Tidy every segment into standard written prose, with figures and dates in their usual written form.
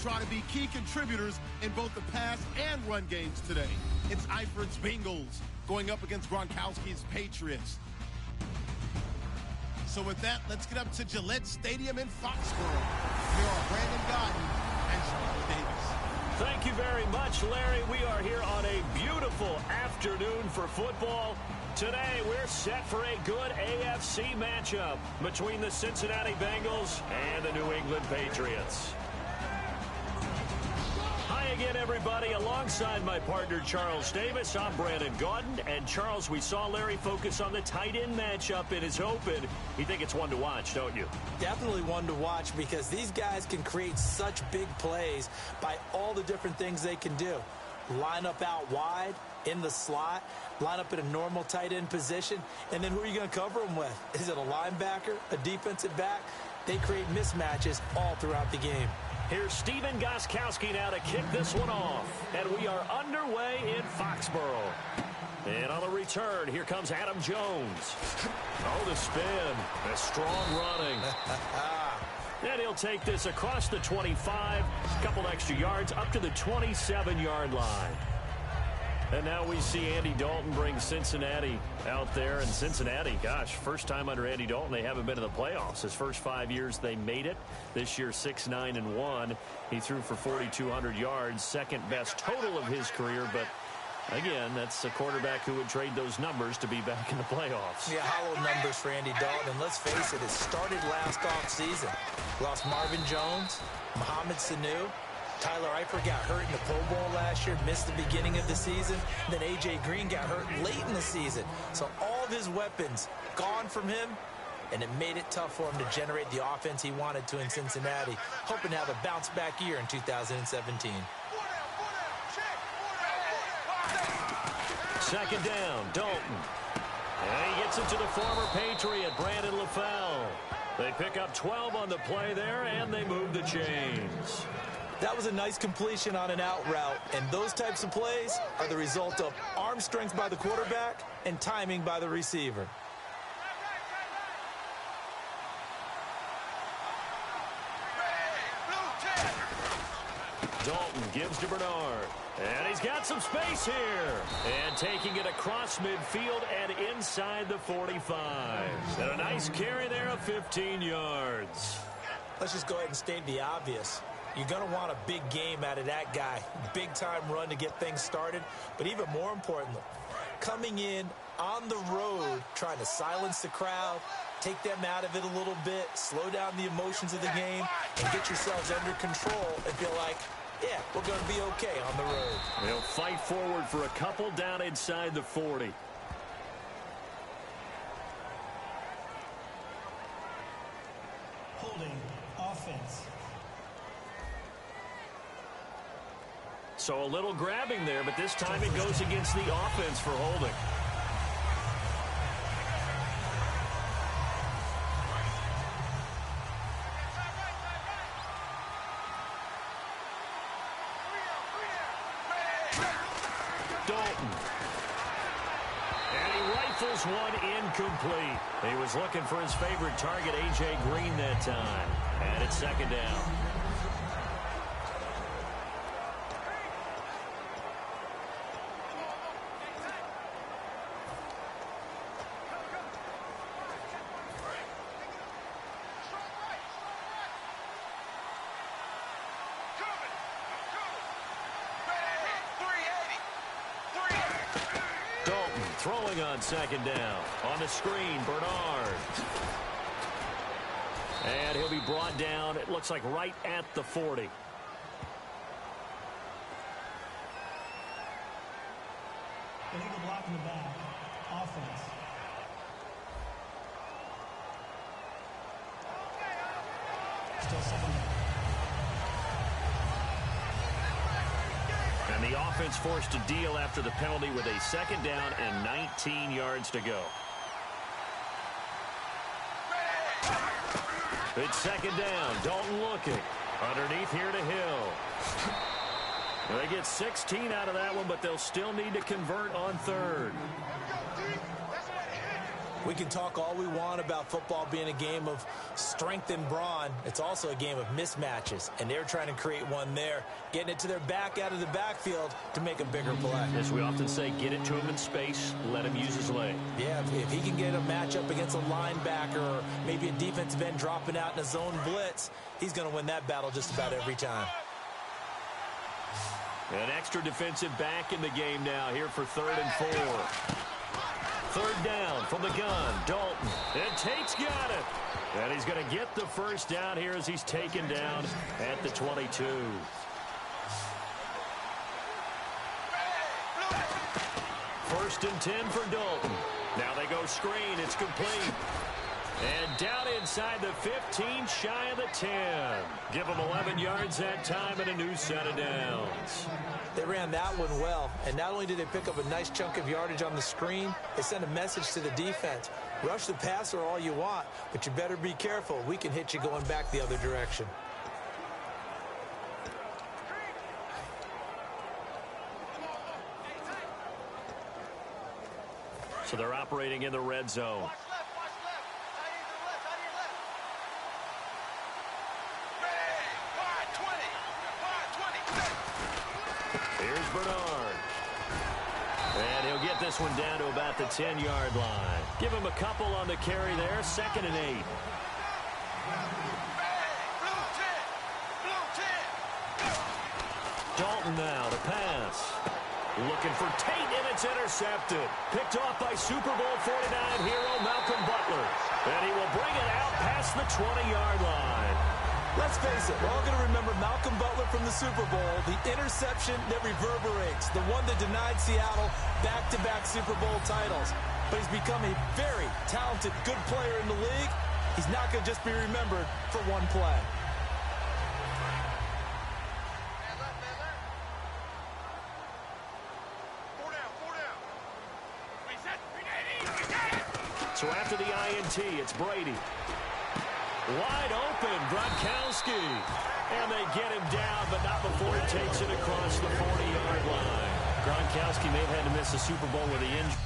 try to be key contributors in both the pass and run games today. It's Eiferd's Bengals going up against Gronkowski's Patriots. So with that, let's get up to Gillette Stadium in Foxborough. Here are Brandon Gaudin and Charles Davis. Thank you very much, Larry. We are here on a beautiful afternoon for football. Today, we're set for a good AFC matchup between the Cincinnati Bengals and the New England Patriots. Hi again, everybody. Alongside my partner, Charles Davis, I'm Brandon Gaudin. And, Charles, we saw Larry focus on the tight end matchup in his open. You think it's one to watch, don't you? Definitely one to watch because these guys can create such big plays by all the different things they can do. Line up out wide, in the slot, line up in a normal tight end position, and then who are you going to cover them with? Is it a linebacker, a defensive back? They create mismatches all throughout the game. Here's Stephen Gostkowski now to kick this one off. And we are underway in Foxborough. And on the return, here comes Adam Jones. Oh, the spin. A strong running. And he'll take this across the 25, a couple extra yards, up to the 27-yard line. And now we see Andy Dalton bring Cincinnati out there. And Cincinnati, gosh, first time under Andy Dalton, they haven't been in the playoffs. His first 5 years, they made it. This year, 6-9-1. He threw for 4,200 yards, second best total of his career. But, again, that's a quarterback who would trade those numbers to be back in the playoffs. Yeah, hollow numbers for Andy Dalton. And let's face it, it started last offseason. Lost Marvin Jones, Mohamed Sanu. Tyler Eifert got hurt in the Pro Bowl last year, missed the beginning of the season. Then A.J. Green got hurt late in the season. So all of his weapons gone from him, and it made it tough for him to generate the offense he wanted to in Cincinnati, hoping to have a bounce-back year in 2017. Second down, Dalton. And he gets it to the former Patriot, Brandon LaFell. They pick up 12 on the play there, and they move the chains. That was a nice completion on an out route, and those types of plays are the result of arm strength by the quarterback and timing by the receiver. Dalton gives to Bernard, and he's got some space here. And taking it across midfield and inside the 45. And a nice carry there of 15 yards. Let's just go ahead and state the obvious. You're going to want a big game out of that guy. Big-time run to get things started. But even more importantly, coming in on the road, trying to silence the crowd, take them out of it a little bit, slow down the emotions of the game, and get yourselves under control and feel like, yeah, we're going to be okay on the road. They'll fight forward for a couple down inside the 40. Holding offense. So a little grabbing there, but this time it goes against the offense for holding. Dalton. And he rifles one incomplete. He was looking for his favorite target, A.J. Green, that time. And it's second down. Throwing on second down. On the screen, Bernard. And he'll be brought down, it looks like right at the 40. Illegal block in the back. Offense. Still second down. And the offense forced to deal after the penalty with a second down and 19 yards to go. It's second down. Dalton looking. Underneath here to Hill. They get 16 out of that one, but they'll still need to convert on third. We can talk all we want about football being a game of strength and brawn. It's also a game of mismatches, and they're trying to create one there, getting it to their back out of the backfield to make a bigger play. As we often say, get it to him in space, let him use his leg. Yeah, if he can get a matchup against a linebacker or maybe a defensive end dropping out in a zone blitz, he's going to win that battle just about every time. An extra defensive back in the game now here for 3rd and 4. 3rd down from the gun. Dalton. And Tate's got it. And he's going to get the first down here as he's taken down at the 22. First and 10 for Dalton. Now they go screen. It's complete. And down inside the 15, shy of the 10. Give them 11 yards that time and a new set of downs. They ran that one well, and not only did they pick up a nice chunk of yardage on the screen, they sent a message to the defense. Rush the passer all you want, but you better be careful. We can hit you going back the other direction. So they're operating in the red zone. Here's Bernard. And he'll get this one down to about the 10-yard line. Give him a couple on the carry there. 2nd and 8. Dalton now to pass. Looking for Tate, and it's intercepted. Picked off by Super Bowl 49 hero Malcolm Butler. And he will bring it out past the 20-yard line. Let's face it, we're all going to remember Malcolm Butler from the Super Bowl, the interception that reverberates, the one that denied Seattle back-to-back Super Bowl titles. But he's become a very talented, good player in the league. He's not going to just be remembered for one play. So after the INT, it's Brady. Wide open, Gronkowski. And they get him down, but not before he takes it across the 40-yard line. Gronkowski may have had to miss a Super Bowl with the injury.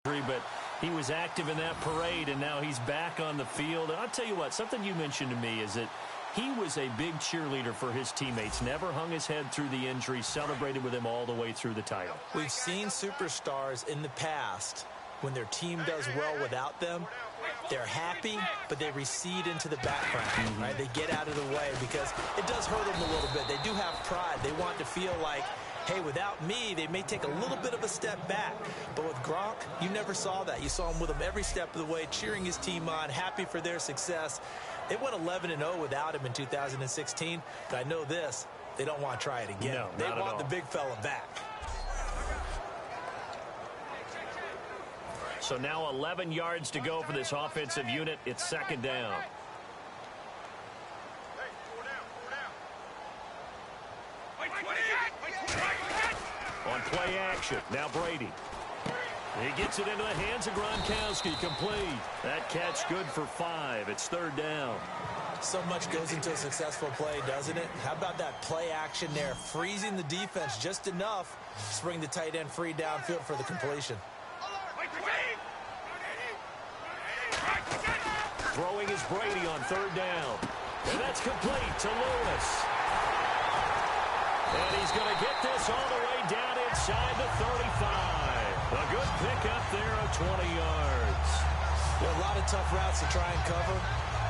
but he was active in that parade, and now he's back on the field. And I'll tell you what, something you mentioned to me is that he was a big cheerleader for his teammates, never hung his head through the injury, celebrated with him all the way through the title. We've seen superstars in the past, when their team does well without them, they're happy, but they recede into the background, right? They get out of the way because it does hurt them a little bit. They do have pride. They want to feel like, hey, without me, they may take a little bit of a step back. But with Gronk, you never saw that. You saw him with him every step of the way, cheering his team on, happy for their success. They went 11-0 without him in 2016, but I know this, they don't want to try it again. No, they want the big fella back. So now 11 yards to go for this offensive unit. It's second down. On play action, now Brady. He gets it into the hands of Gronkowski, complete. That catch good for 5. It's third down. So much goes into a successful play, doesn't it? How about that play action there, freezing the defense just enough to bring the tight end free downfield for the completion. Throwing is Brady on third down. And that's complete to Lewis. And he's going to get this all the way down inside the 35. A good pickup there of 20 yards. There are a lot of tough routes to try and cover.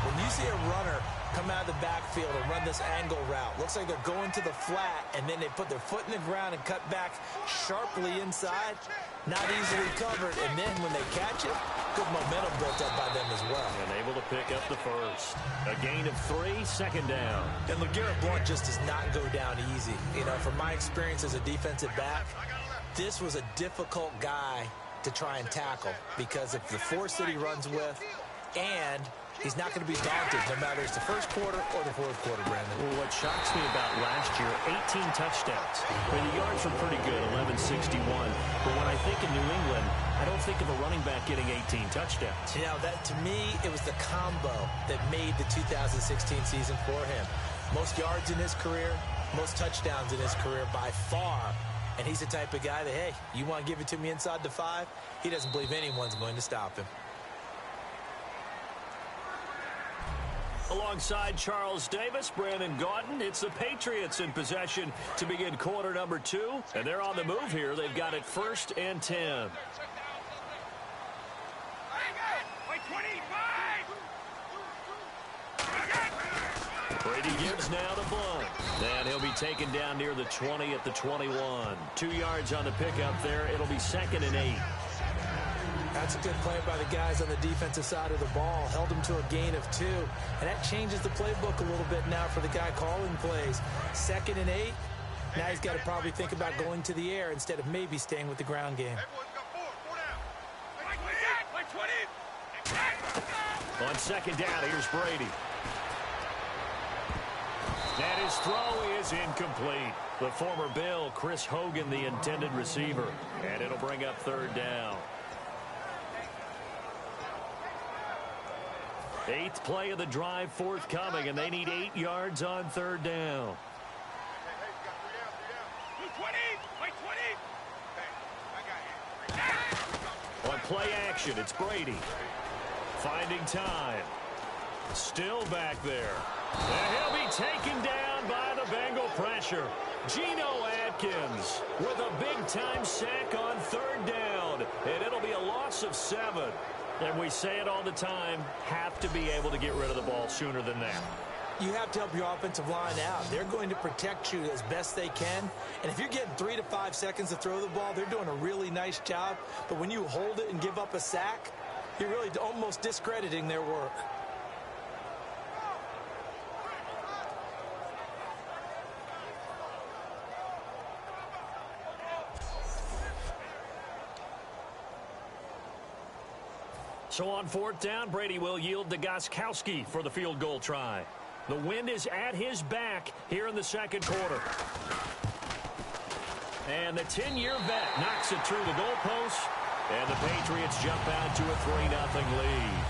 When you see a runner come out of the backfield and run this angle route, looks like they're going to the flat, and then they put their foot in the ground and cut back sharply inside, not easily covered, and then when they catch it, good momentum built up by them as well. And able to pick up the first. A gain of 3, second down. And LeGarrette Blount just does not go down easy. You know, from my experience as a defensive back, this was a difficult guy to try and tackle because of the force that he runs with, and he's not going to be daunted no matter it's the first quarter or the fourth quarter, Brandon. Well, what shocks me about last year, 18 touchdowns. I mean, the yards were pretty good, 1161. But when I think of New England, I don't think of a running back getting 18 touchdowns. You know, that to me, it was the combo that made the 2016 season for him. Most yards in his career, most touchdowns in his career by far. And he's the type of guy that, hey, you want to give it to me inside the 5? He doesn't believe anyone's going to stop him. Alongside Charles Davis, Brandon Gaudin, it's the Patriots in possession to begin quarter number 2. And they're on the move here. They've got it 1st and 10. Brady gives now to Blount. And he'll be taken down near the 20 at the 21. 2 yards on the pickup there. It'll be 2nd and 8. That's a good play by the guys on the defensive side of the ball. Held him to a gain of 2. And that changes the playbook a little bit now for the guy calling plays. 2nd and 8. Now he's got to probably think about going to the air instead of maybe staying with the ground game. On 2nd down, here's Brady. And his throw is incomplete. The former Bill, Chris Hogan, the intended receiver. And it'll bring up 3rd down. 8th play of the drive forthcoming, and they need 8 yards on 3rd down. On play action, it's Brady. Finding time. Still back there. And he'll be taken down by the Bengal pressure. Geno Atkins with a big-time sack on 3rd down. And it'll be a loss of 7. And we say it all the time, have to be able to get rid of the ball sooner than that. You have to help your offensive line out. They're going to protect you as best they can. And if you're getting 3 to 5 seconds to throw the ball, they're doing a really nice job. But when you hold it and give up a sack, you're really almost discrediting their work. So on 4th down, Brady will yield to Gostkowski for the field goal try. The wind is at his back here in the 2nd quarter. And the 10-year vet knocks it through the goalpost, and the Patriots jump out to a 3-0 lead.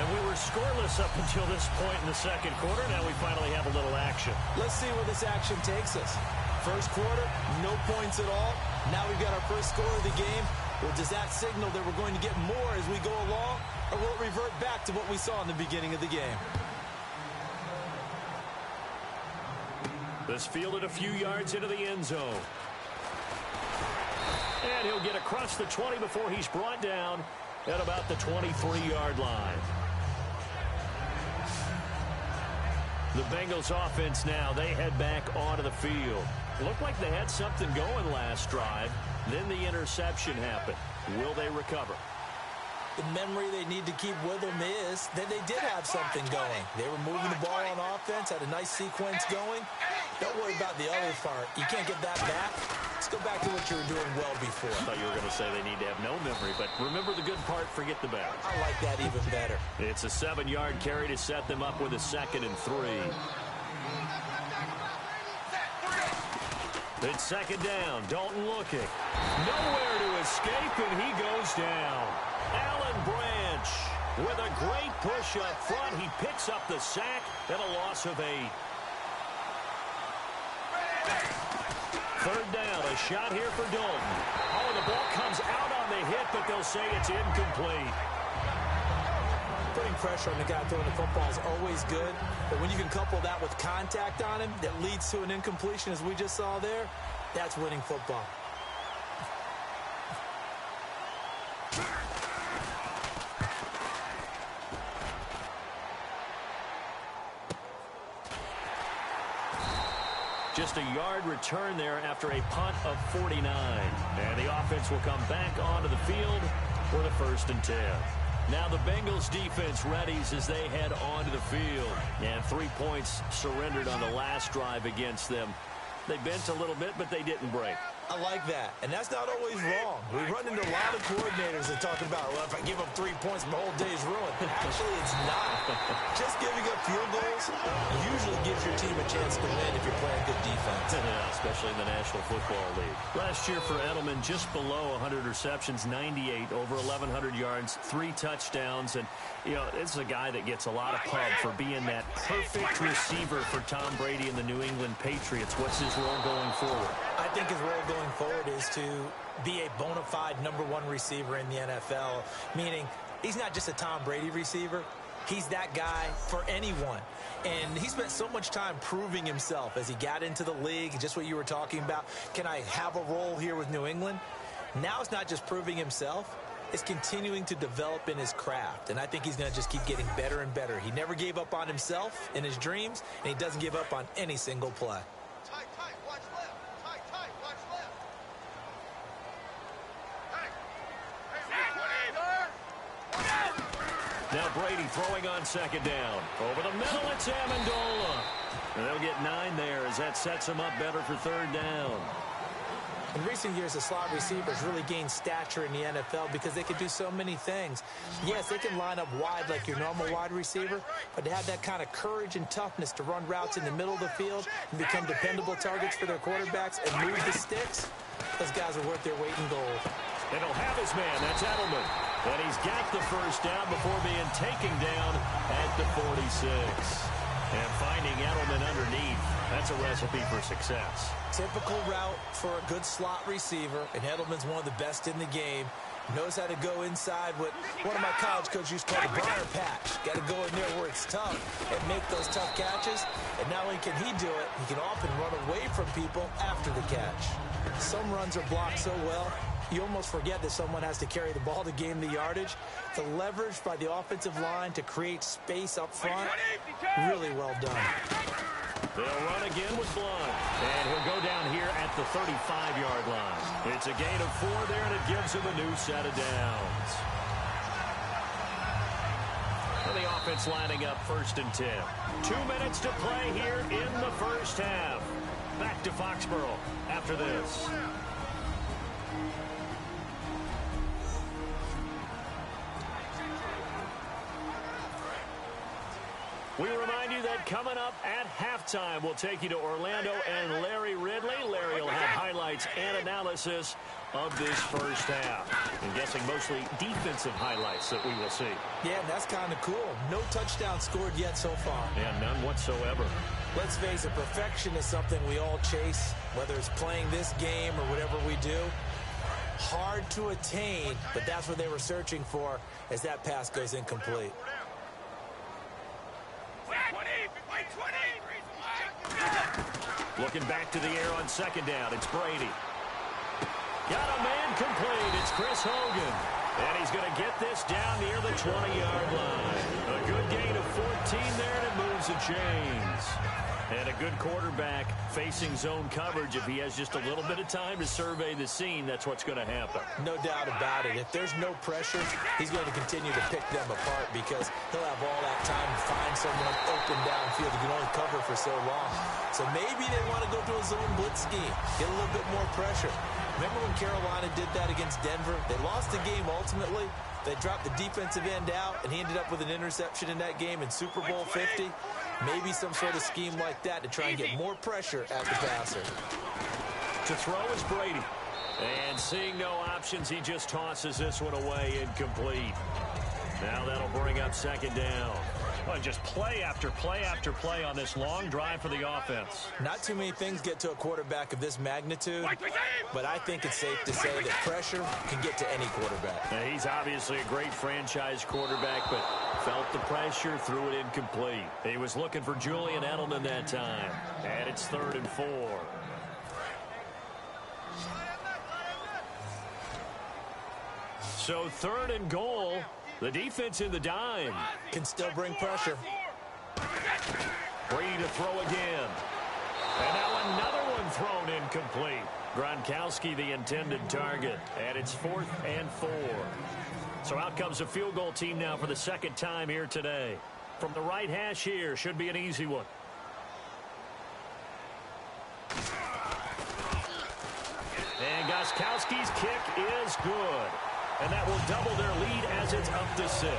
And we were scoreless up until this point in the 2nd quarter. Now we finally have a little action. Let's see where this action takes us. First quarter, no points at all. Now we've got our first score of the game. Well, does that signal that we're going to get more as we go along, or will it revert back to what we saw in the beginning of the game? This fielded a few yards into the end zone. And he'll get across the 20 before he's brought down at about the 23-yard line. The Bengals offense now, they head back onto the field. It looked like they had something going last drive. Then the interception happened. Will they recover? The memory they need to keep with them is that they did have something going. They were moving the ball on offense, had a nice sequence going. Don't worry about the other part. You can't get that back. Let's go back to what you were doing well before. I thought you were going to say they need to have no memory, but remember the good part, forget the bad. I like that even better. It's a 7-yard carry to set them up with a 2nd and 3. It's 2nd down. Dalton looking. Nowhere to escape, and he goes down. Alan Branch with a great push up front. He picks up the sack and a loss of 8. 3rd down, a shot here for Dalton. Oh, the ball comes out on the hit, but they'll say it's incomplete. Putting pressure on the guy throwing the football is always good, but when you can couple that with contact on him that leads to an incompletion, as we just saw there, that's winning football. Just a yard return there after a punt of 49. And the offense will come back onto the field for the 1st and 10. Now the Bengals defense readies as they head onto the field. And 3 points surrendered on the last drive against them. They bent a little bit, but they didn't break. I like that, and that's not always wrong. We run into a lot of coordinators that talk about, well, if I give up 3 points, my whole day's ruined. Actually, it's not. Just giving up field goals usually gives your team a chance to win if you're playing good defense. Yeah, especially in the National Football League. Last year for Edelman, just below 100 receptions, 98, over 1,100 yards, 3 touchdowns. And, you know, this is a guy that gets a lot of pub for being that perfect receiver for Tom Brady and the New England Patriots. What's his role going forward? I think his role going forward is to be a bona fide #1 receiver in the NFL, meaning he's not just a Tom Brady receiver. He's that guy for anyone. And he spent so much time proving himself as he got into the league, just what you were talking about. Can I have a role here with New England? Now it's not just proving himself. It's continuing to develop in his craft. And I think he's going to just keep getting better and better. He never gave up on himself in his dreams, and he doesn't give up on any single play. Now Brady throwing on 2nd down. Over the middle, it's Amendola. And they'll get 9 there as that sets them up better for 3rd down. In recent years, the slot receivers really gained stature in the NFL because they can do so many things. Yes, they can line up wide like your normal wide receiver, but to have that kind of courage and toughness to run routes in the middle of the field and become dependable targets for their quarterbacks and move the sticks, those guys are worth their weight in gold. And he'll have his man. That's Edelman. And he's got the 1st down before being taken down at the 46. And finding Edelman underneath, that's a recipe for success. Typical route for a good slot receiver, and Edelman's one of the best in the game. Knows how to go inside what one of my college coaches used to call the briar patch. Got to go in there where it's tough and make those tough catches. And not only can he do it, he can often run away from people after the catch. Some runs are blocked so well, you almost forget that someone has to carry the ball to gain the yardage. The leverage by the offensive line to create space up front, really well done. They'll run again with Blunt. And he'll go down here at the 35-yard line. It's a gain of 4 there, and it gives him a new set of downs. And the offense lining up 1st and 10. 2 minutes to play here in the 1st half. Back to Foxborough after this. We remind you that coming up at halftime, we'll take you to Orlando and Larry Ridley. Larry will have highlights and analysis of this 1st half. I'm guessing mostly defensive highlights that we will see. Yeah, and that's kind of cool. No touchdown scored yet so far. Yeah, none whatsoever. Let's face it, perfection is something we all chase, whether it's playing this game or whatever we do. Hard to attain, but that's what they were searching for as that pass goes incomplete. Looking back to the air on second down. It's Brady. Got a man complete. It's Chris Hogan. And he's going to get this down near the 20-yard line. A good gain of 14 there, and it moves the chains. And a good quarterback facing zone coverage. If he has just a little bit of time to survey the scene, that's what's going to happen. No doubt about it. If there's no pressure, he's going to continue to pick them apart because he'll have all that time to find someone open downfield. He can only cover for so long. So maybe they want to go to a zone blitz scheme, get a little bit more pressure. Remember when Carolina did that against Denver? They lost the game ultimately. They dropped the defensive end out, and he ended up with an interception in that game in Super Bowl 50. Maybe some sort of scheme like that to try and get more pressure at the passer. To throw is Brady. And seeing no options, he just tosses this one away, incomplete. Now that'll bring up second down. Well, just play after play after play on this long drive for the offense. Not too many things get to a quarterback of this magnitude, but I think it's safe to say that pressure can get to any quarterback. Now, he's obviously a great franchise quarterback, but felt the pressure, threw it incomplete. He was looking for Julian Edelman that time. And it's 3rd and 4. So 3rd and goal. The defense in the dime. Can still bring pressure. Brady to throw again. And now another one thrown incomplete. Gronkowski the intended target. And it's 4th and 4. So out comes a field goal team now for the second time here today. From the right hash here, should be an easy one. And Gronkowski's kick is good. And that will double their lead as it's up to 6.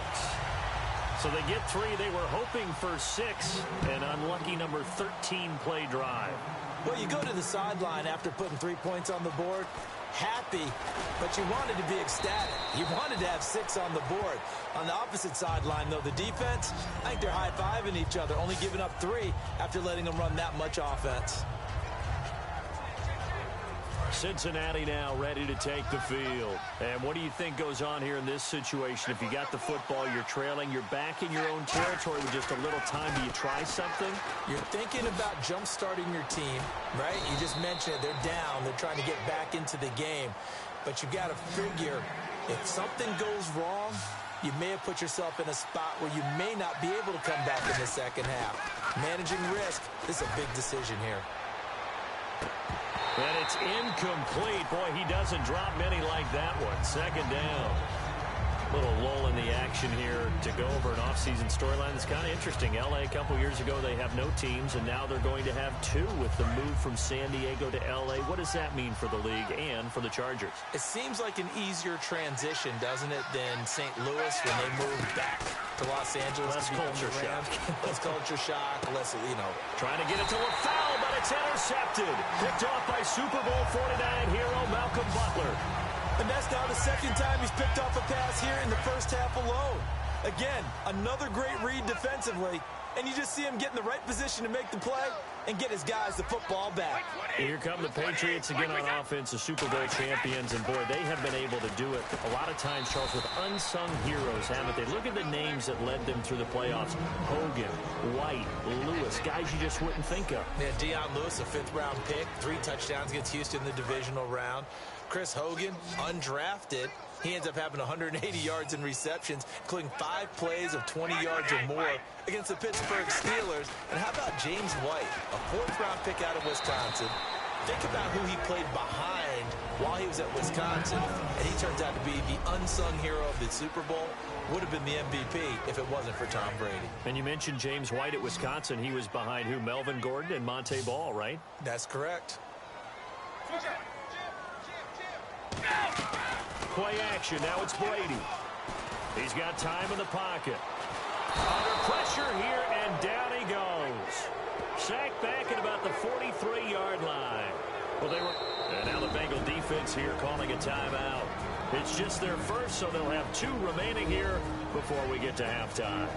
So they get 3. They were hoping for 6. An unlucky number 13 play drive. Well, you go to the sideline after putting 3 points on the board, happy, but you wanted to be ecstatic. You wanted to have 6 on the board. On the opposite sideline, though, the defense, I think they're high-fiving each other, only giving up 3 after letting them run that much offense. Cincinnati now ready to take the field. And what do you think goes on here in this situation? If you got the football, you're trailing, you're back in your own territory with just a little time. Do you try something? You're thinking about jump-starting your team, right? You just mentioned it. They're down. They're trying to get back into the game. But you got to figure, if something goes wrong, you may have put yourself in a spot where you may not be able to come back in the second half. Managing risk, this is a big decision here. And it's incomplete. Boy, he doesn't drop many like that one. Second down. Little lull in the action here to go over an offseason storyline that's kind of interesting. L.A. a couple years ago, they have no teams, and now they're going to have 2 with the move from San Diego to L.A. What does that mean for the league and for the Chargers? It seems like an easier transition, doesn't it, than St. Louis when they moved back to Los Angeles. Less culture shock. Less culture shock, less, Trying to get it to a foul, but it's intercepted. Picked off by Super Bowl 49 hero Malcolm Butler. And that's now the second time he's picked off a pass here in the first half alone. Again, another great read defensively, and you just see him get in the right position to make the play and get his guys the football back. Here come the Patriots again on offense, the Super Bowl champions, and boy, they have been able to do it a lot of times, Charles, with unsung heroes, haven't they? Look at the names that led them through the playoffs. Hogan, White, Lewis, guys you just wouldn't think of. Yeah, Deion Lewis, a 5th-round pick, 3 touchdowns against Houston in the divisional round. Chris Hogan, undrafted. He ends up having 180 yards in receptions, including 5 plays of 20 yards or more against the Pittsburgh Steelers. And how about James White, a 4th-round pick out of Wisconsin? Think about who he played behind while he was at Wisconsin, and he turns out to be the unsung hero of the Super Bowl. Would have been the MVP if it wasn't for Tom Brady. And you mentioned James White at Wisconsin. He was behind who? Melvin Gordon and Monte Ball, right? That's correct. Play action. Now it's Brady. He's got time in the pocket. Under pressure here, and down he goes. Sacked back at about the 43-yard line. Well, and now the Bengal defense here calling a timeout. It's just their first, so they'll have 2 remaining here before we get to halftime.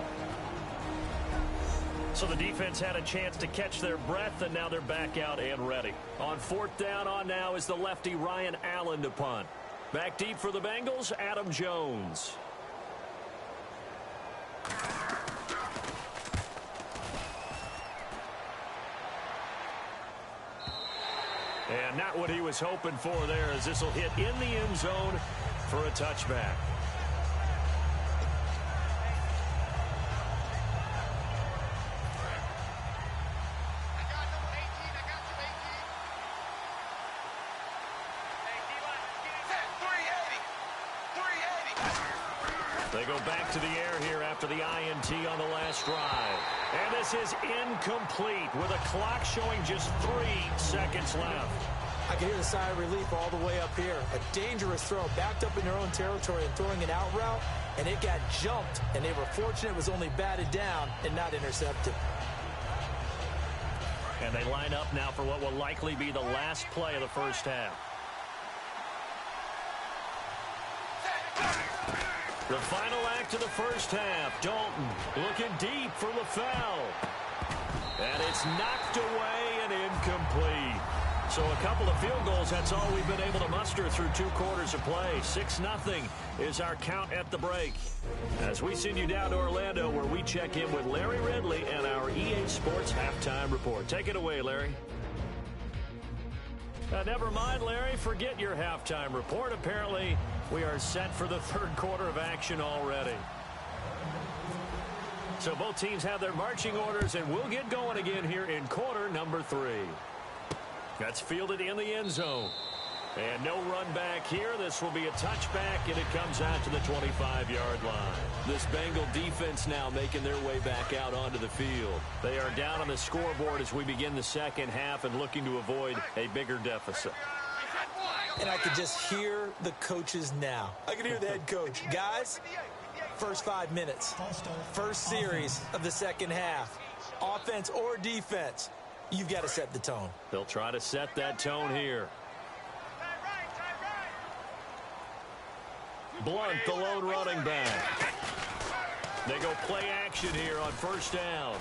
So the defense had a chance to catch their breath, and now they're back out and ready. On 4th down on now is the lefty Ryan Allen to punt. Back deep for the Bengals, Adam Jones. And not what he was hoping for there, as this will hit in the end zone for a touchback. They go back to the air here after the INT on the last drive. And this is incomplete with a clock showing just 3 seconds left. I can hear the sigh of relief all the way up here. A dangerous throw, backed up in their own territory and throwing an out route, and it got jumped, and they were fortunate it was only batted down and not intercepted. And they line up now for what will likely be the last play of the first half. The final act of the first half. Dalton looking deep for LaFell. And it's knocked away and incomplete. So a couple of field goals, that's all we've been able to muster through 2 quarters of play. 6-0 is our count at the break. As we send you down to Orlando, where we check in with Larry Ridley and our EA Sports Halftime Report. Take it away, Larry. Never mind, Larry. Forget your halftime report. Apparently, we are set for the third quarter of action already. So both teams have their marching orders, and we'll get going again here in quarter number 3. That's fielded in the end zone. And no run back here. This will be a touchback, and it comes out to the 25-yard line. This Bengal defense now making their way back out onto the field. They are down on the scoreboard as we begin the second half and looking to avoid a bigger deficit. And I could just hear the coaches now. I can hear the head coach. Guys, first 5 minutes. First series of the second half. Offense or defense, you've got to set the tone. They'll try to set that tone here. Blunt, the lone running back. They go play action here on first down.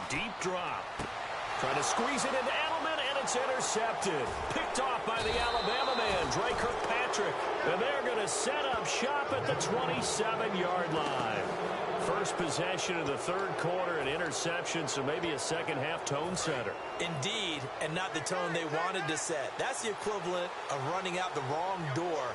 Deep drop. Trying to squeeze it into Edelman, and it's intercepted. Picked off by the Alabama man, Dre Kirkpatrick. And they're going to set up shop at the 27-yard line. First possession of the third quarter, an interception, so maybe a second-half tone setter. Indeed, and not the tone they wanted to set. That's the equivalent of running out the wrong door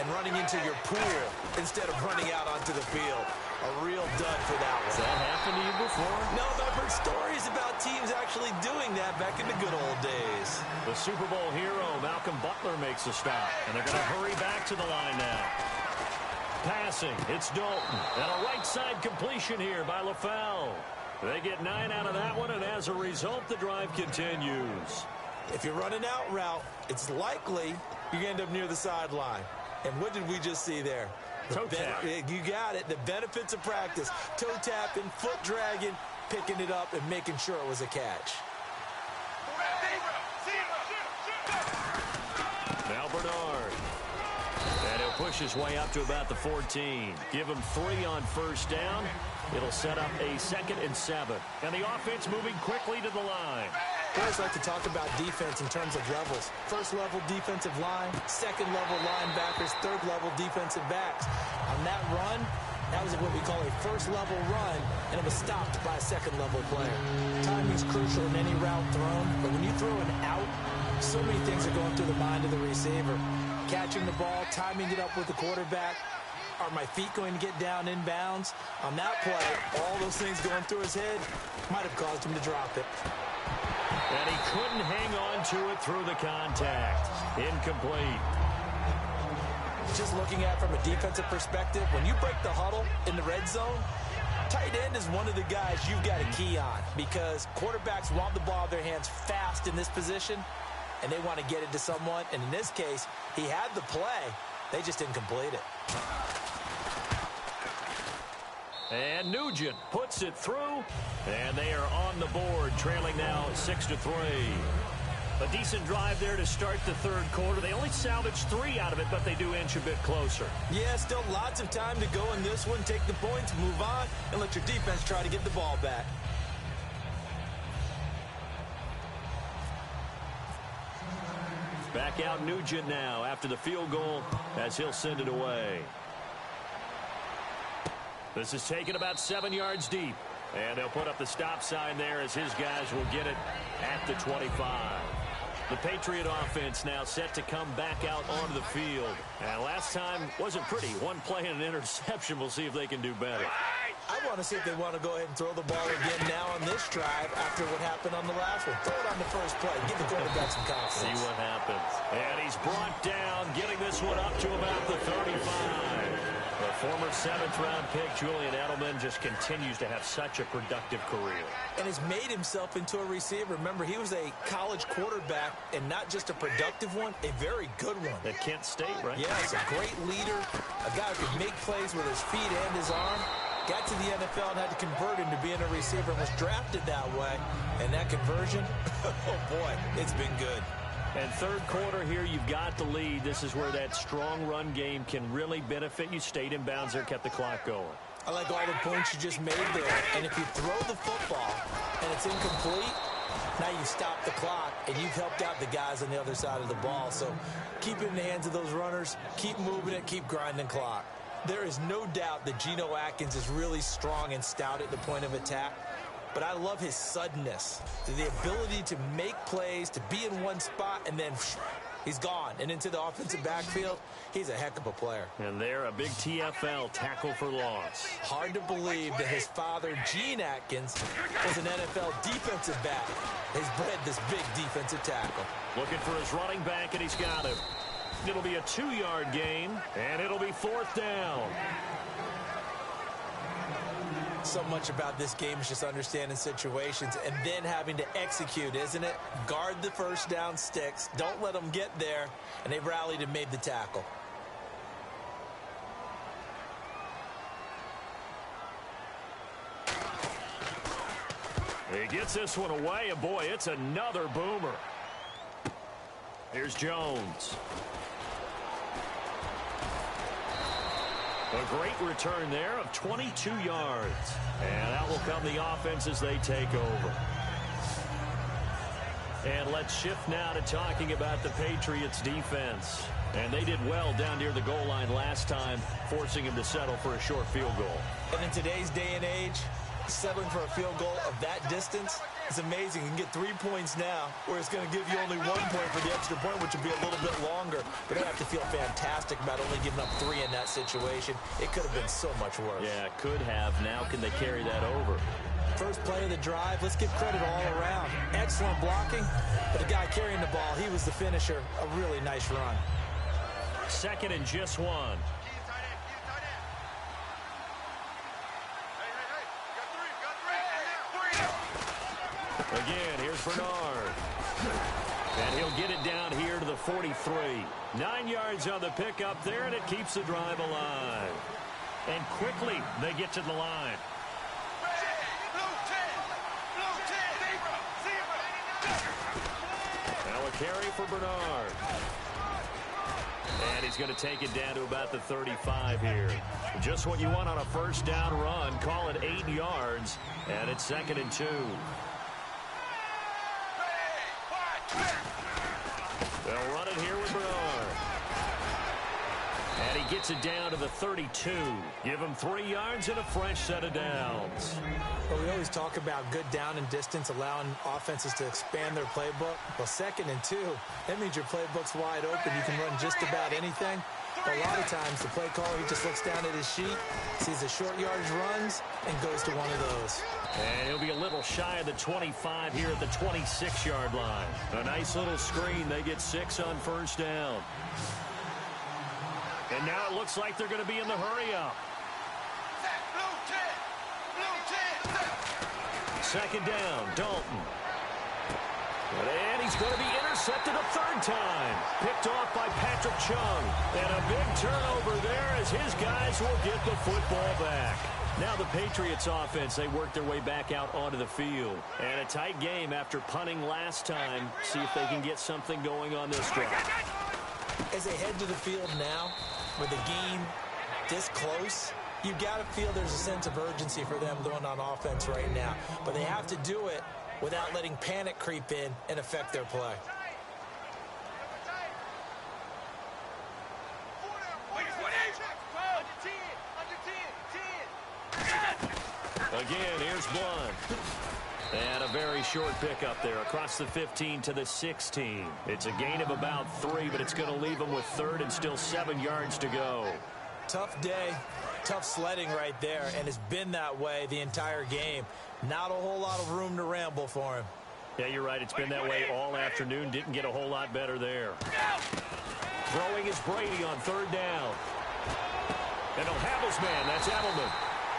and running into your pool instead of running out onto the field. A real dud for that one. Has that happened to you before? No, but I've heard stories about teams actually doing that back in the good old days. The Super Bowl hero, Malcolm Butler, makes a stop, and they're going to hurry back to the line now. Passing, it's Dalton, and a right-side completion here by LaFell. They get 9 out of that one, and as a result, the drive continues. If you're running out route, it's likely you end up near the sideline. And what did we just see there? Toe tap. You got it. The benefits of practice. Toe tapping, foot dragging, picking it up, and making sure it was a catch. Now Bernard. And he'll push his way up to about the 14. Give him 3 on first down. It'll set up a 2nd and 7. And the offense moving quickly to the line. I always like to talk about defense in terms of levels. First level defensive line, second level linebackers, third level defensive backs. On that run, that was what we call a first level run, and it was stopped by a second level player. Timing's crucial in any route thrown, but when you throw an out, so many things are going through the mind of the receiver. Catching the ball, timing it up with the quarterback. Are my feet going to get down in bounds? On that play, all those things going through his head might have caused him to drop it. And he couldn't hang on to it through the contact. Incomplete. Just looking at it from a defensive perspective, when you break the huddle in the red zone, tight end is one of the guys you've got to key on because quarterbacks want the ball in their hands fast in this position, and they want to get it to someone. And in this case, he had the play. They just didn't complete it. And Nugent puts it through, and they are on the board, trailing now 6-3. A decent drive there to start the third quarter. They only salvaged 3 out of it, but they do inch a bit closer. Yeah, still lots of time to go in this one. Take the points, move on, and let your defense try to get the ball back. Back out Nugent now after the field goal as he'll send it away. This is taken about 7 yards deep. And they'll put up the stop sign there as his guys will get it at the 25. The Patriot offense now set to come back out onto the field. And last time wasn't pretty. One play and an interception. We'll see if they can do better. I want to see if they want to go ahead and throw the ball again now on this drive after what happened on the last one. Throw it on the first play. Give the quarterback some confidence. See what happens. And he's brought down, getting this one up to about the 35. The former 7th-round pick, Julian Edelman, just continues to have such a productive career. And has made himself into a receiver. Remember, he was a college quarterback, and not just a productive one, a very good one. At Kent State, right? Yes, a great leader, a guy who could make plays with his feet and his arm. Got to the NFL and had to convert into being a receiver and was drafted that way. And that conversion, oh boy, it's been good. And third quarter here, you've got the lead. This is where that strong run game can really benefit you. Stayed in bounds there, kept the clock going. I like all the points you just made there. And if you throw the football and it's incomplete, now you stop the clock and you've helped out the guys on the other side of the ball. So keep it in the hands of those runners. Keep moving it. Keep grinding clock. There is no doubt that Geno Atkins is really strong and stout at the point of attack. But I love his suddenness, the ability to make plays, to be in one spot, and then he's gone. And into the offensive backfield, he's a heck of a player. And there, a big TFL tackle for loss. Hard to believe that his father, Gene Atkins, was an NFL defensive back. Has bred this big defensive tackle. Looking for his running back, and he's got him. It'll be a 2-yard gain, and it'll be 4th down. So much about this game is just understanding situations and then having to execute, isn't it? Guard the first down sticks. Don't let them get there. And they rallied and made the tackle. He gets this one away, and boy, it's another boomer. Here's Jones. A great return there of 22 yards. And that will come the offense as they take over. And let's shift now to talking about the Patriots defense. And they did well down near the goal line last time, forcing him to settle for a short field goal. And in today's day and age, settling for a field goal of that distance is amazing. You can get 3 points now, where it's going to give you only 1 point for the extra point, which will be a little bit longer. But they have to feel fantastic about only giving up 3 in that situation. It could have been so much worse. Yeah, it could have. Now can they carry that over? First play of the drive, let's give credit all around. Excellent blocking, but the guy carrying the ball, he was the finisher. A really nice run. 2nd and just 1. Again, here's Bernard. And he'll get it down here to the 43. 9 yards on the pickup there, and it keeps the drive alive. And quickly, they get to the line. Now a carry for Bernard. And he's going to take it down to about the 35 here. Just what you want on a first down run. Call it 8 yards, and it's 2nd and 2. They'll run it here with Bernard. And he gets it down to the 32. Give him 3 yards and a fresh set of downs. Well, we always talk about good down and distance, allowing offenses to expand their playbook. Well, 2nd and 2, that means your playbook's wide open. You can run just about anything. But a lot of times, the play caller, he just looks down at his sheet, sees the short yardage runs, and goes to one of those. And he'll be a little shy of the 25 here at the 26-yard line. A nice little screen. They get 6 on first down. And now it looks like they're going to be in the hurry-up. 2nd down, Dalton. And he's going to be intercepted a 3rd time. Picked off by Patrick Chung. And a big turnover there as his guys will get the football back. Now the Patriots offense, they work their way back out onto the field. And a tight game after punting last time. See if they can get something going on this drive. As they head to the field now, with the game this close, you've got to feel there's a sense of urgency for them going on offense right now. But they have to do it without letting panic creep in and affect their play. Again, here's Blunt. And a very short pickup there across the 15 to the 16. It's a gain of about 3, but it's going to leave them with third and still 7 yards to go. Tough day, tough sledding right there, and it's been that way the entire game. Not a whole lot of room to ramble for him. Yeah, you're right. It's been that way all afternoon. Didn't get a whole lot better there. Throwing is Brady on third down. And he'll have his man. That's Edelman.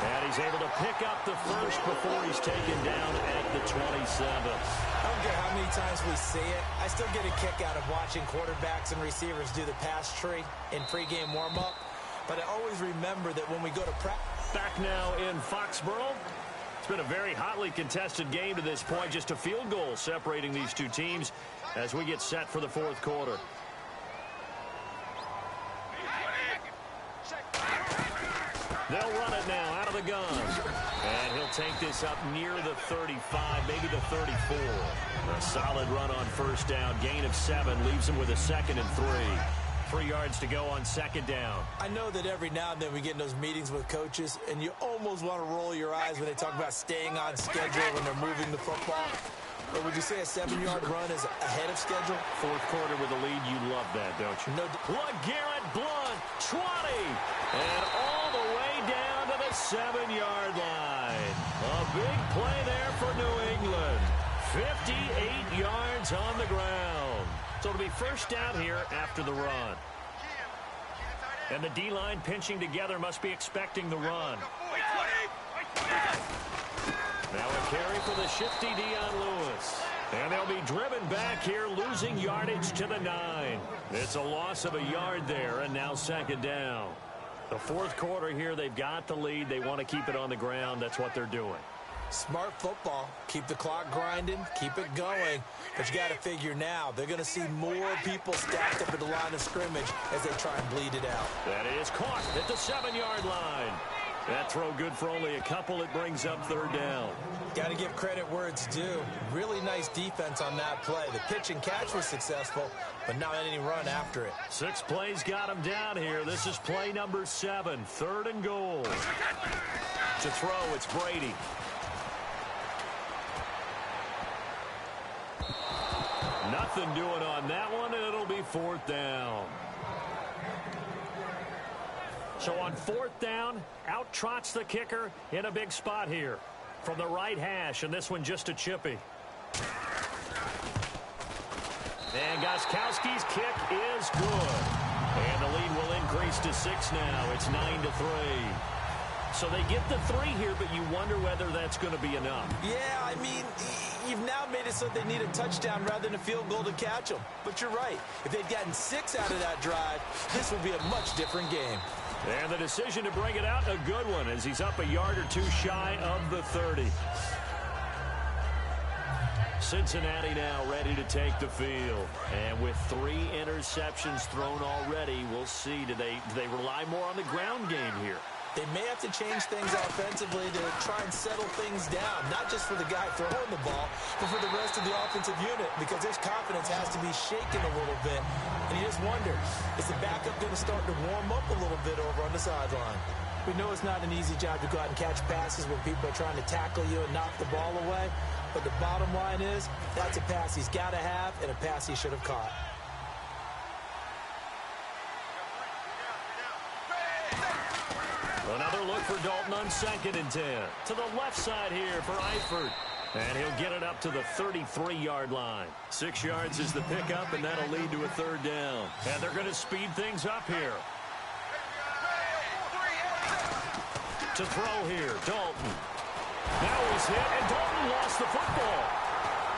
And he's able to pick up the first before he's taken down at the 27. I don't care how many times we see it. I still get a kick out of watching quarterbacks and receivers do the pass tree in pregame warm-up. But I always remember that when we go to practice. Back now in Foxborough. It's been a very hotly contested game to this point. Just a field goal separating these two teams as we get set for the fourth quarter. They'll run it now out of the gun. And he'll take this up near the 35, maybe the 34. A solid run on first down. Gain of 7 leaves him with a 2nd and 3. 3 yards to go on second down. I know that every now and then we get in those meetings with coaches, and you almost want to roll your eyes when they talk about staying on schedule when they're moving the football. Or would you say a 7-yard run is ahead of schedule? Fourth quarter with a lead, you love that, don't you? No. LeGarrette Blunt, 20, and all the way down to the 7-yard line. A big play there for New England. 58 yards on the ground. So it'll be first down here after the run. And the D-line pinching together must be expecting the run. Now a carry for the shifty Dion Lewis. And they'll be driven back here, losing yardage to the 9. It's a loss of a yard there, and now second down. The fourth quarter here, they've got the lead. They want to keep it on the ground. That's what they're doing. Smart football. Keep the clock grinding. Keep it going. But you got to figure now, they're going to see more people stacked up at the line of scrimmage as they try and bleed it out. That is caught at the 7-yard line. That throw good for only a couple. It brings up third down. Got to give credit where it's due. Really nice defense on that play. The pitch and catch was successful, but not any run after it. 6 plays got him down here. This is play number 7. 3rd and goal. To throw, it's Brady. Nothing doing on that one, and it'll be 4th down. So on 4th down, out trots the kicker in a big spot here from the right hash, and this one just a chippy. And Gostkowski's kick is good. And the lead will increase to 6 now. It's 9-3. So they get the 3 here, but you wonder whether that's going to be enough. Yeah, I mean, you've now made it so they need a touchdown rather than a field goal to catch them. But you're right. If they'd gotten 6 out of that drive, this would be a much different game. And the decision to bring it out, a good one, as he's up a yard or 2 shy of the 30. Cincinnati now ready to take the field. And with 3 interceptions thrown already, we'll see. Do they rely more on the ground game here? They may have to change things offensively to try and settle things down, not just for the guy throwing the ball, but for the rest of the offensive unit, because his confidence has to be shaken a little bit. And you just wonder, is the backup going to start to warm up a little bit over on the sideline? We know it's not an easy job to go out and catch passes when people are trying to tackle you and knock the ball away, but the bottom line is that's a pass he's got to have and a pass he should have caught. Another look for Dalton on 2nd and 10. To the left side here for Eifert. And he'll get it up to the 33-yard line. 6 yards is the pickup, and that'll lead to a 3rd down. And they're going to speed things up here. To throw here, Dalton. Now he's hit, and Dalton lost the football.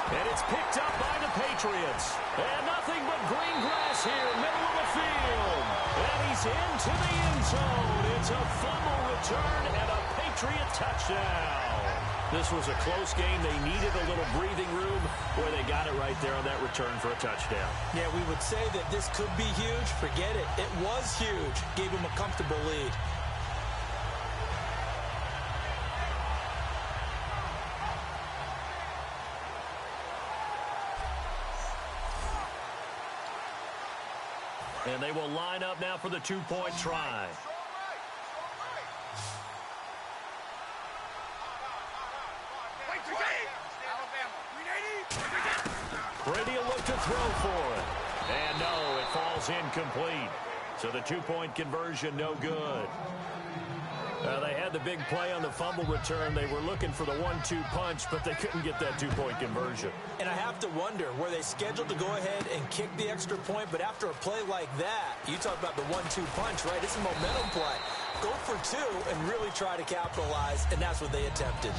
And it's picked up by the Patriots. And nothing but green grass here, middle of the field. And he's into the end zone. It's a fumble return and a Patriot touchdown. This was a close game. They needed a little breathing room. Boy, they got it right there on that return for a touchdown. Yeah, we would say that this could be huge. Forget it. It was huge. Gave him a comfortable lead. And they will line up now for the 2-point try. Brady will look to throw for it. And no, it falls incomplete. So the two-point conversion no good. They had the big play on the fumble return. They were looking for the 1-2 punch, but they couldn't get that two-point conversion. And I have to wonder, were they scheduled to go ahead and kick the extra point? But after a play like that, you talk about the 1-2 punch, right? It's a momentum play. Go for two and really try to capitalize, and that's what they attempted.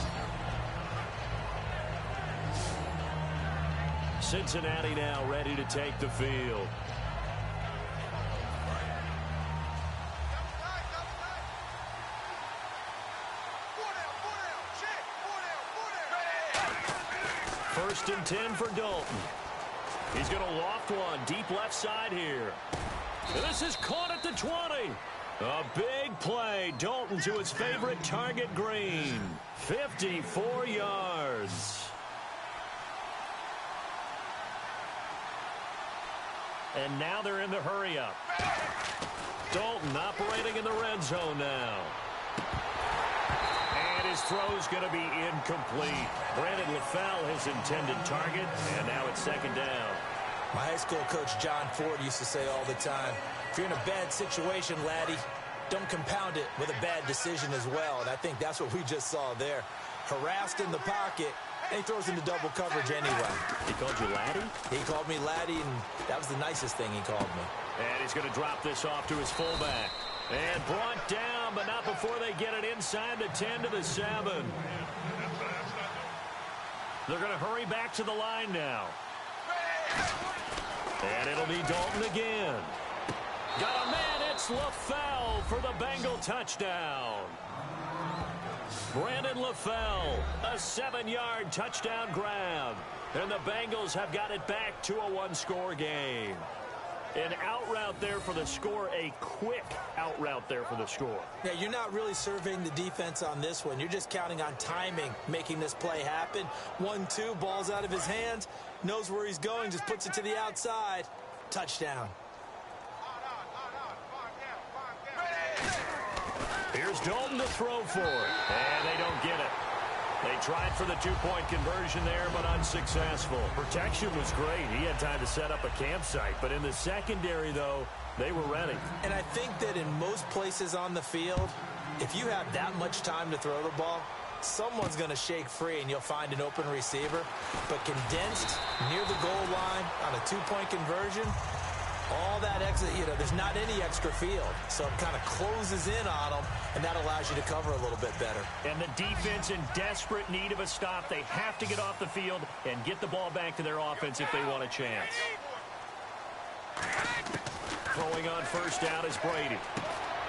Cincinnati now ready to take the field. First and 10 for Dalton. He's going to loft one deep left side here. This is caught at the 20. A big play. Dalton to his favorite target, Green. 54 yards. And now they're in the hurry-up. Dalton operating in the red zone now. And his throw's going to be incomplete. Brandon LaFell, his intended target, and now it's second down. My high school coach, John Ford, used to say all the time, if you're in a bad situation, laddie, don't compound it with a bad decision as well. And I think that's what we just saw there. Harassed in the pocket, and he throws into double coverage anyway. He called you laddie? He called me laddie, and that was the nicest thing he called me. And he's going to drop this off to his fullback. And brought down, but not before they get it inside the 10 to the 7. They're going to hurry back to the line now. And it'll be Dalton again. Got a man, it's LaFell for the Bengal touchdown. Brandon LaFell, a 7-yard touchdown grab. And the Bengals have got it back to a one-score game. An out route there for the score, a quick out route there for the score. Yeah, you're not really surveying the defense on this one. You're just counting on timing, making this play happen. 1-2, ball's out of his hands, knows where he's going, just puts it to the outside. Touchdown. Here's Dalton to throw for it, and they don't get it. They tried for the two-point conversion there, but unsuccessful. Protection was great. He had time to set up a campsite. But in the secondary, though, they were ready. And I think that in most places on the field, if you have that much time to throw the ball, someone's going to shake free and you'll find an open receiver. But condensed near the goal line on a two-point conversion, all that exit, there's not any extra field. So it kind of closes in on them, and that allows you to cover a little bit better. And the defense in desperate need of a stop. They have to get off the field and get the ball back to their offense if they want a chance. Throwing on first down is Brady.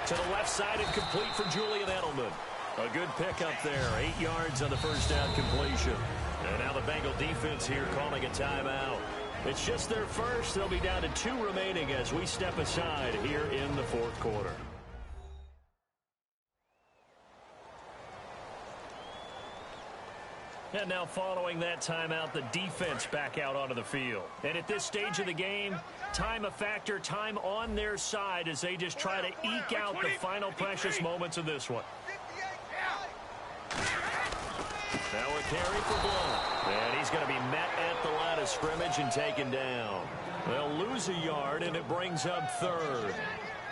To the left side and complete for Julian Edelman. A good pickup there. 8 yards on the first down completion. And now the Bengal defense here calling a timeout. It's just their first. They'll be down to 2 remaining as we step aside here in the fourth quarter. And now following that timeout, the defense back out onto the field. And at this stage of the game, time a factor, time on their side as they just try to eke out the final precious moments of this one. Now a carry for Blunt. And he's going to be met at the line of scrimmage and taken down. They'll lose a yard, and it brings up third.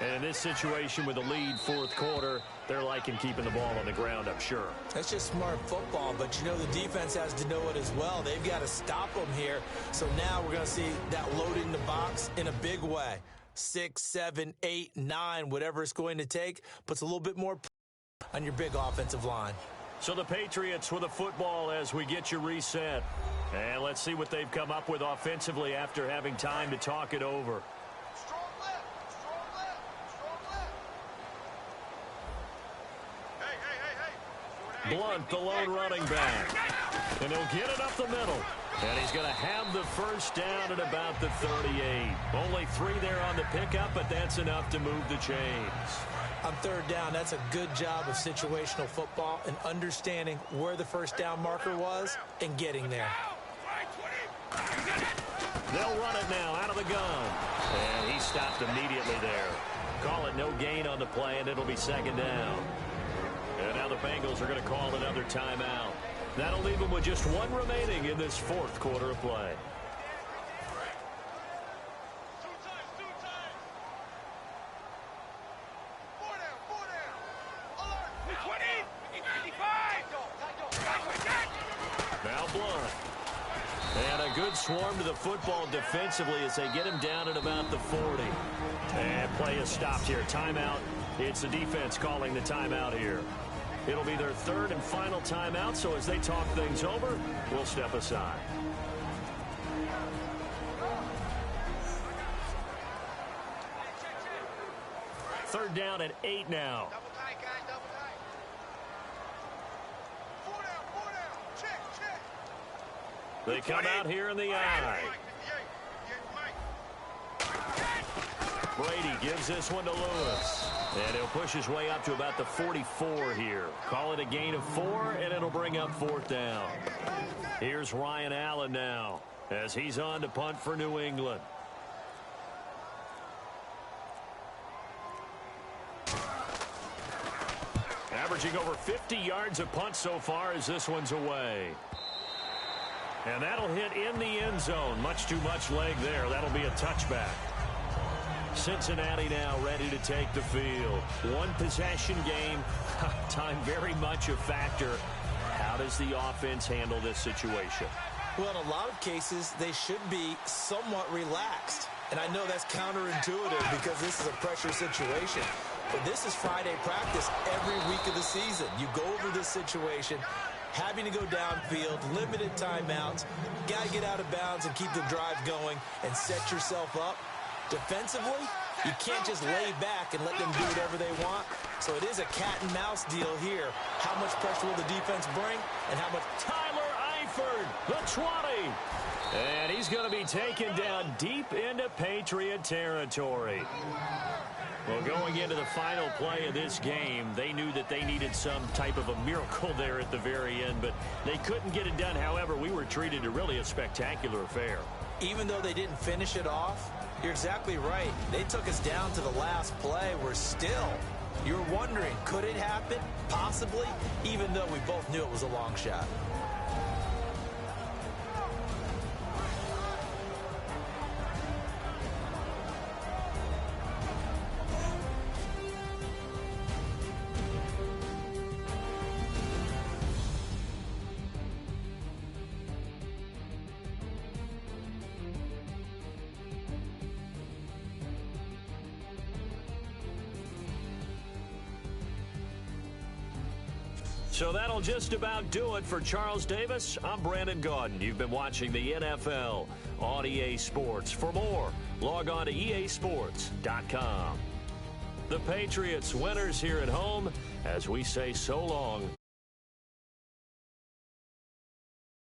And in this situation with a lead fourth quarter, they're liking keeping the ball on the ground, I'm sure. That's just smart football, but the defense has to know it as well. They've got to stop them here. So now we're going to see that loading the box in a big way. 6, 7, 8, 9, whatever it's going to take, puts a little bit more on your big offensive line. So the Patriots with a football as we get you reset. And let's see what they've come up with offensively after having time to talk it over. Blunt, the lone running back. And he'll get it up the middle. And he's going to have the first down at about the 38. Only 3 there on the pickup, but that's enough to move the chains. On third down, that's a good job of situational football and understanding where the first down marker was and getting there. They'll run it now out of the gun. And he stopped immediately there. Call it no gain on the play, and it'll be second down. And now the Bengals are going to call another timeout. That'll leave them with just one remaining in this fourth quarter of play. Now Blunt. And a good swarm to the football defensively as they get him down at about the 40. And play is stopped here. Timeout. It's the defense calling the timeout here. It'll be their third and final timeout, so as they talk things over, we'll step aside. Third down at 8 now. Double tight, guys, double tight. Four down, check. They come out here in the eye. Brady gives this one to Lewis. And he'll push his way up to about the 44 here. Call it a gain of 4, and it'll bring up fourth down. Here's Ryan Allen now as he's on to punt for New England. Averaging over 50 yards a punt so far as this one's away. And that'll hit in the end zone. Much too much leg there. That'll be a touchback. Cincinnati now ready to take the field. One possession game. Time very much a factor. How does the offense handle this situation? Well, in a lot of cases, they should be somewhat relaxed. And I know that's counterintuitive because this is a pressure situation. But this is Friday practice every week of the season. You go over this situation, having to go downfield, limited timeouts, got to get out of bounds and keep the drive going and set yourself up. Defensively, you can't just lay back and let them do whatever they want. So it is a cat-and-mouse deal here. How much pressure will the defense bring and how much... Tyler Eifert, the 20. And he's going to be taken down deep into Patriot territory. Well, going into the final play of this game, they knew that they needed some type of a miracle there at the very end, but they couldn't get it done. However, we were treated to really a spectacular affair. Even though they didn't finish it off, you're exactly right. They took us down to the last play. We're still, you're wondering, could it happen? Possibly, even though we both knew it was a long shot. So that'll just about do it for Charles Davis. I'm Brandon Gaudin. You've been watching the NFL on EA Sports. For more, log on to easports.com. The Patriots winners here at home as we say so long